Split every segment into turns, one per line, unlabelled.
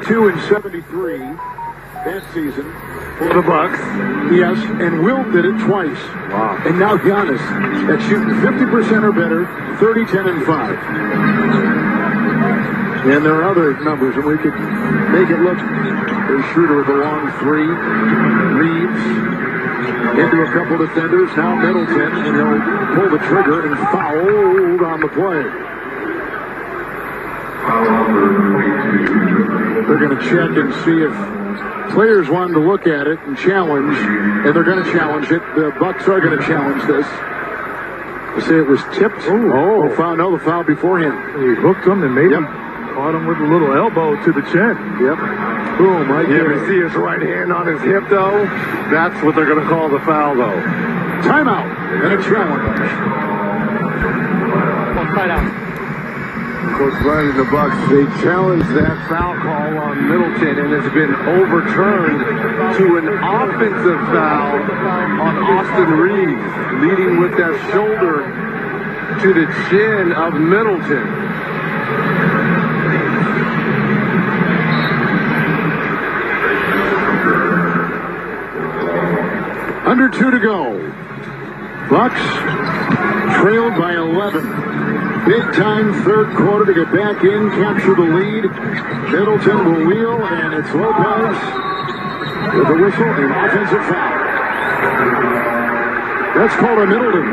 42-73 that season for the Bucks. Yes, and Will did it twice.
Wow.
And now Giannis at shooting 50% or better, 30, 10, and 5. And there are other numbers, and we could make it look. There's Schroeder with a long three. Reeves into a couple defenders. Now Middleton, and he'll pull the trigger and fouled on the play. They're going to check and see if players wanted to look at it and challenge, and they're going to challenge it. The Bucks are going to challenge this. They say it was tipped. Oh, foul. No, the foul beforehand.
He hooked him and maybe caught him with a little elbow to the chin.
Yep. Boom, right there.
You see his right hand on his hip, though? That's what they're going to call the foul, though.
Timeout and a challenge.
Right out.
Coach Brian and the Bucks, they challenged that foul call on Middleton, and it's been overturned to an offensive foul on Austin Reeves, leading with that shoulder to the chin of Middleton.
Under 2 to go. Bucks trailed by 11. Big time third quarter to get back in, capture the lead. Middleton will wheel, and it's Lopez with a whistle and offensive foul. That's called a Middleton.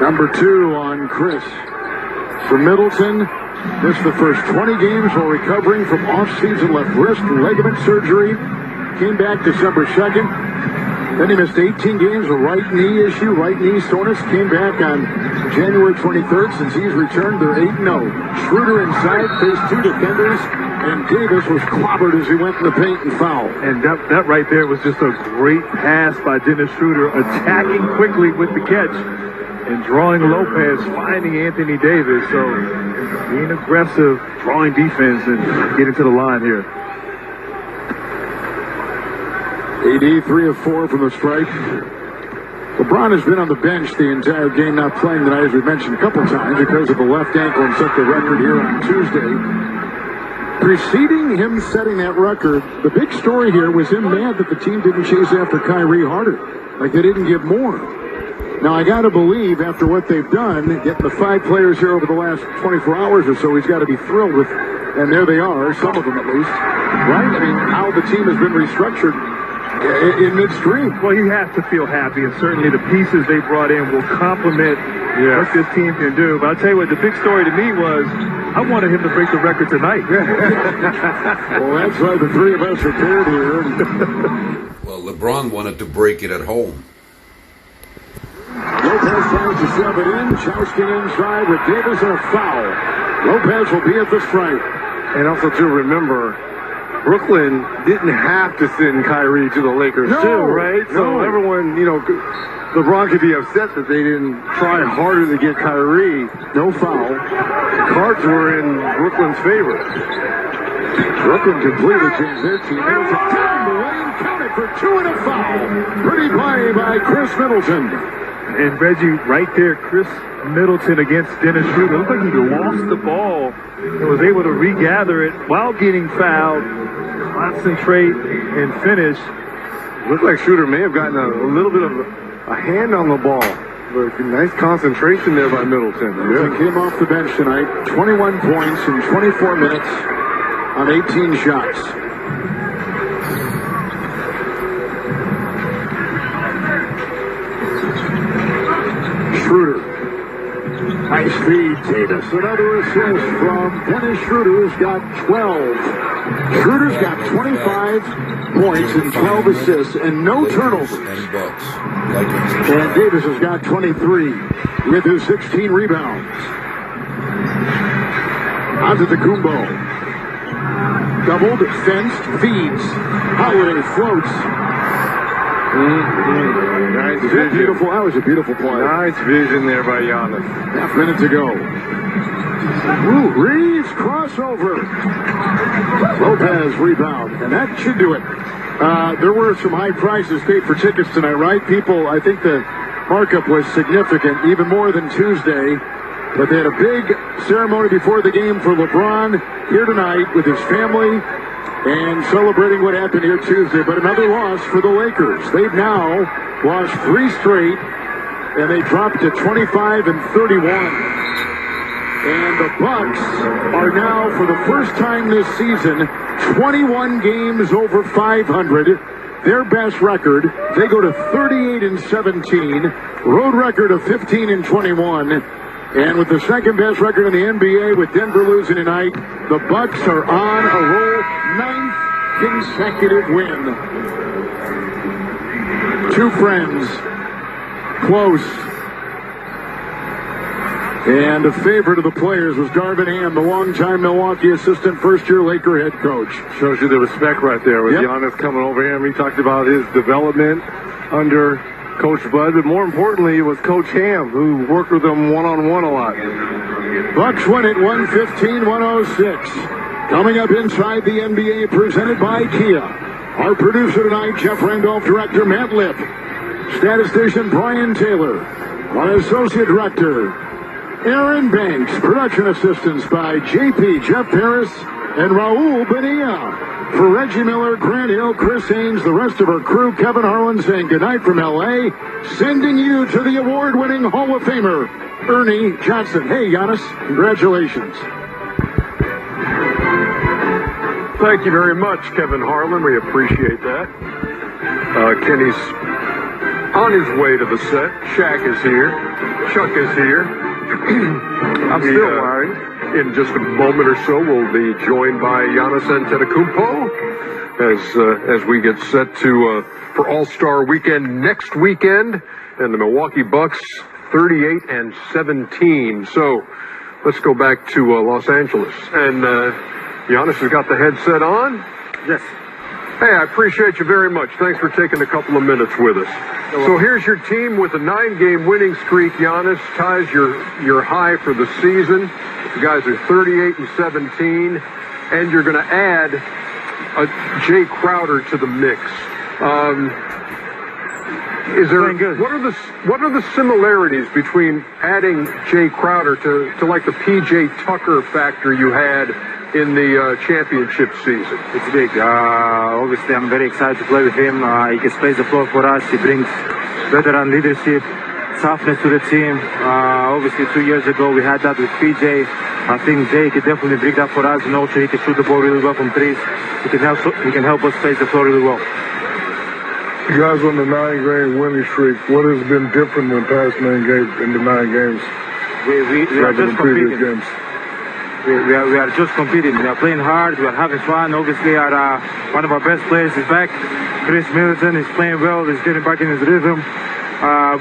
Number 2 on Chris. For Middleton, missed the first 20 games while recovering from off-season left wrist ligament surgery. Came back December 2nd. Then he missed 18 games with right knee issue, right knee soreness. Came back on January 23rd. Since he's returned, they're 8-0. Schroeder inside, faced 2 defenders, and Davis was clobbered as he went in the paint and fouled.
And that right there was just a great pass by Dennis Schroeder, attacking quickly with the catch and drawing Lopez, finding Anthony Davis. So being aggressive, drawing defense, and getting to the line here.
AD 3 of 4 from the stripe. LeBron has been on the bench the entire game, not playing tonight, as we mentioned a couple times, because of the left ankle, and set the record here on Tuesday. Preceding him setting that record, the big story here was him mad that the team didn't chase after Kyrie harder. Like they didn't give more. Now, I got to believe, after what they've done, getting the 5 players here over the last 24 hours or so, he's got to be thrilled with, and there they are, some of them at least, right? I mean, how the team has been restructured in midstream.
Well, you have to feel happy, and certainly the pieces they brought in will complement what this team can do. But I'll tell you what, the big story to me was I wanted him to break the record tonight.
Well, that's why the 3 of us are paired here.
Well, LeBron wanted to break it at home.
Lopez tries to shove it in. Jousting inside with Davis and a foul. Lopez will be at the stripe.
And also, to remember, Brooklyn didn't have to send Kyrie to the Lakers, too, right? So everyone, LeBron could be upset that they didn't try harder to get Kyrie.
No foul.
Cards were in Brooklyn's favor.
Brooklyn completely changed their team. Middleton down the lane, counted for 2 and a foul. Pretty play by Chris Middleton.
And Reggie, right there, Chris Middleton against Dennis Schroeder. Looked like he lost the ball and was able to regather it while getting fouled, concentrate, and finish.
Looked like Schroeder may have gotten a little bit of a hand on the ball. But nice concentration there by Middleton.
He came off the bench tonight, 21 points in 24 minutes on 18 shots. Schroeder. Nice feed, Davis. Another assist from Dennis Schroeder, who's got 12. Schroeder's got 25 points and 12 assists and no turnovers. And Davis has got 23 with his 16 rebounds. Onto the Kumbo. Doubled, fenced, feeds. Holiday floats.
Nice vision.
Beautiful. That was a beautiful play.
Nice vision there by Giannis.
Half minute to go. Ooh, Reeves crossover. Lopez rebound, and that should do it. There were some high prices paid for tickets tonight, right? People, I think the markup was significant, even more than Tuesday. But they had a big ceremony before the game for LeBron here tonight with his family and celebrating what happened here Tuesday. But another loss for the Lakers. They've now lost 3 straight, and they dropped to 25 and 31. And the Bucks are now, for the first time this season, 21 games over 500. Their best record. They go to 38 and 17. Road record of 15 and 21. And with the second best record in the NBA, with Denver losing tonight, the Bucks are on a roll. 9th consecutive win. 2 friends. Close. And a favorite of the players was Darvin Ham, the longtime Milwaukee assistant, first-year Laker head coach.
Shows you the respect right there with Giannis coming over here. He talked about his development under Coach Bud, but more importantly, it was Coach Ham who worked with him one-on-one a lot.
Bucks win it 115-106. Coming up inside the NBA, presented by Kia. Our producer tonight, Jeff Randolph, director Matt Lipp. Statistician Brian Taylor. Our associate director, Aaron Banks. Production assistance by JP Jeff Harris and Raul Bonilla. For Reggie Miller, Grant Hill, Chris Haynes, the rest of our crew, Kevin Harlan saying goodnight from L.A., sending you to the award-winning Hall of Famer, Ernie Johnson. Hey, Giannis, congratulations.
Thank you very much, Kevin Harlan. We appreciate that. Kenny's on his way to the set. Shaq is here. Chuck is here.
I'm still worried.
In just a moment or so, we'll be joined by Giannis Antetokounmpo as we get set to for All-Star Weekend next weekend, and the Milwaukee Bucks 38 and 17. So let's go back to Los Angeles, and Giannis has got the headset on.
Yes.
Hey, I appreciate you very much. Thanks for taking a couple of minutes with us. So here's your team with a 9-game winning streak. Giannis ties your high for the season. You guys are 38 and 17, and you're going to add Jay Crowder to the mix. What are the similarities between adding Jay Crowder to like the PJ Tucker factor you had in the championship season?
It's big. Obviously, I'm very excited to play with him. He can space the floor for us. He brings veteran leadership, toughness to the team. Obviously, 2 years ago, we had that with PJ. I think Jay can definitely bring that for us, and also he can shoot the ball really well from threes. He can help us space the floor really well.
You guys on the 9-game winning streak, what has been different in the past 9 games, in the 9 games?
We are just competing. We are just competing. We are playing hard. We are having fun. Obviously, one of our best players is back. Chris Middleton is playing well. He's getting back in his rhythm.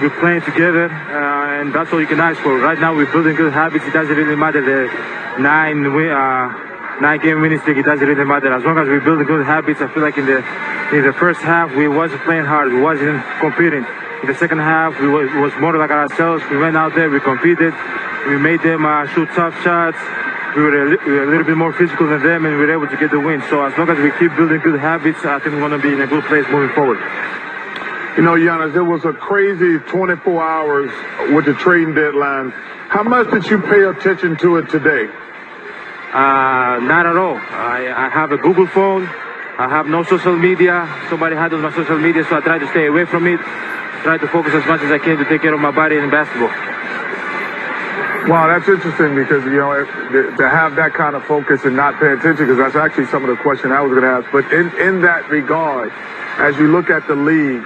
We're playing together, and that's all you can ask for. Right now, we're building good habits. It doesn't really matter the 9-game winning streak. It doesn't really matter. As long as we're building good habits, I feel like in the first half, we wasn't playing hard. We wasn't competing. In the second half, it was more like ourselves. We went out there. We competed. We made them shoot tough shots. We were a little bit more physical than them, and we were able to get the win. So as long as we keep building good habits, I think we're going to be in a good place moving forward.
You know, Giannis, it was a crazy 24 hours with the trading deadline. How much did you pay attention to it today?
Not at all. I have a Google phone. I have no social media. Somebody handles my social media, so I try to stay away from it. Try to focus as much as I can to take care of my body in basketball.
Wow, that's interesting because, you know, to have that kind of focus and not pay attention, because that's actually some of the question I was going to ask. But in that regard, as you look at the league,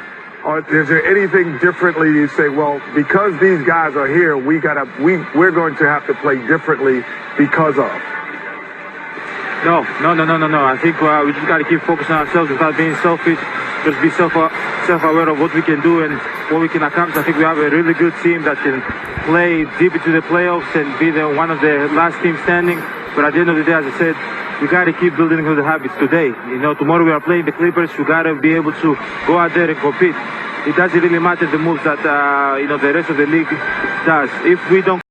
is there anything differently you say, well, because these guys are here, we're going to have to play differently because of?
No. I think we just got to keep focusing on ourselves without being selfish. Just be self-aware of what we can do and what we can accomplish. I think we have a really good team that can play deep into the playoffs and be one of the last teams standing. But at the end of the day, as I said, we got to keep building good habits today. You know, tomorrow we are playing the Clippers. We got to be able to go out there and compete. It doesn't really matter the moves that the rest of the league does. If we don't